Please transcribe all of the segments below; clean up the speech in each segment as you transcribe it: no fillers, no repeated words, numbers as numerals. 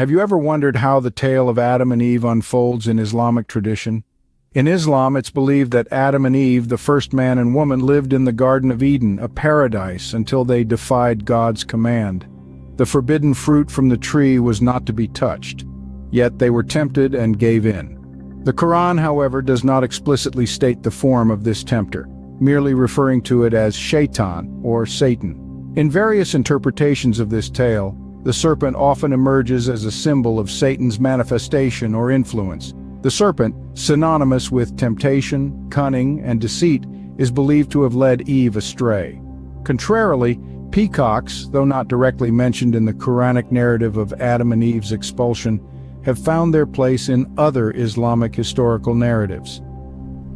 Have you ever wondered how the tale of Adam and Eve unfolds in Islamic tradition? In Islam, it's believed that Adam and Eve, the first man and woman, lived in the Garden of Eden, a paradise, until they defied God's command. The forbidden fruit from the tree was not to be touched, yet they were tempted and gave in. The Quran, however, does not explicitly state the form of this tempter, merely referring to it as shaitan or Satan. In various interpretations of this tale, the serpent often emerges as a symbol of Satan's manifestation or influence. The serpent, synonymous with temptation, cunning, and deceit, is believed to have led Eve astray. Contrarily, peacocks, though not directly mentioned in the Quranic narrative of Adam and Eve's expulsion, have found their place in other Islamic historical narratives.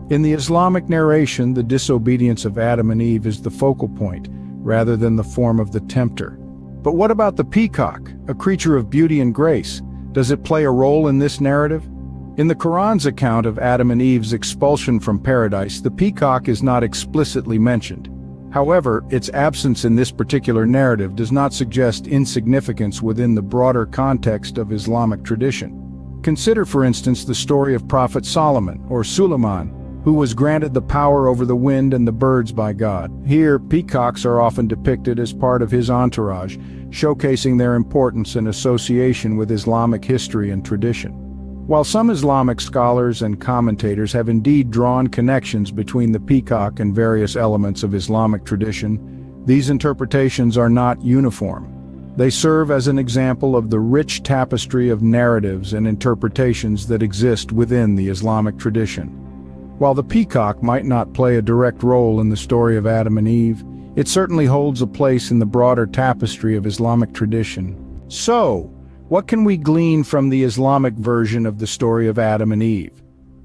In the Islamic narration, the disobedience of Adam and Eve is the focal point, rather than the form of the tempter. But what about the peacock, a creature of beauty and grace? Does it play a role in this narrative? In the Quran's account of Adam and Eve's expulsion from paradise, the peacock is not explicitly mentioned. However, its absence in this particular narrative does not suggest insignificance within the broader context of Islamic tradition. Consider, for instance, the story of Prophet Solomon, or Suleiman, who was granted the power over the wind and the birds by God. Here, peacocks are often depicted as part of his entourage, showcasing their importance and association with Islamic history and tradition. While some Islamic scholars and commentators have indeed drawn connections between the peacock and various elements of Islamic tradition, these interpretations are not uniform. They serve as an example of the rich tapestry of narratives and interpretations that exist within the Islamic tradition. While the peacock might not play a direct role in the story of Adam and Eve, it certainly holds a place in the broader tapestry of Islamic tradition. So, what can we glean from the Islamic version of the story of Adam and Eve?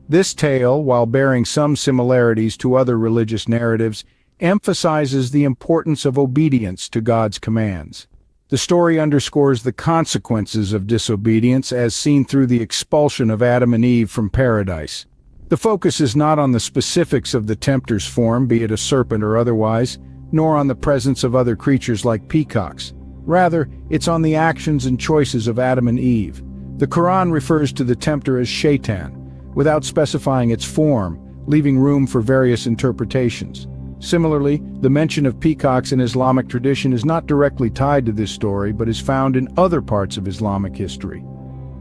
This tale, while bearing some similarities to other religious narratives, emphasizes the importance of obedience to God's commands. The story underscores the consequences of disobedience as seen through the expulsion of Adam and Eve from paradise. The focus is not on the specifics of the tempter's form, be it a serpent or otherwise, nor on the presence of other creatures like peacocks. Rather, it's on the actions and choices of Adam and Eve. The Quran refers to the tempter as shaitan, without specifying its form, leaving room for various interpretations. Similarly, the mention of peacocks in Islamic tradition is not directly tied to this story, but is found in other parts of Islamic history.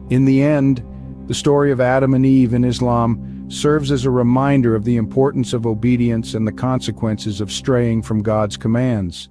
In the end, the story of Adam and Eve in Islam serves as a reminder of the importance of obedience and the consequences of straying from God's commands.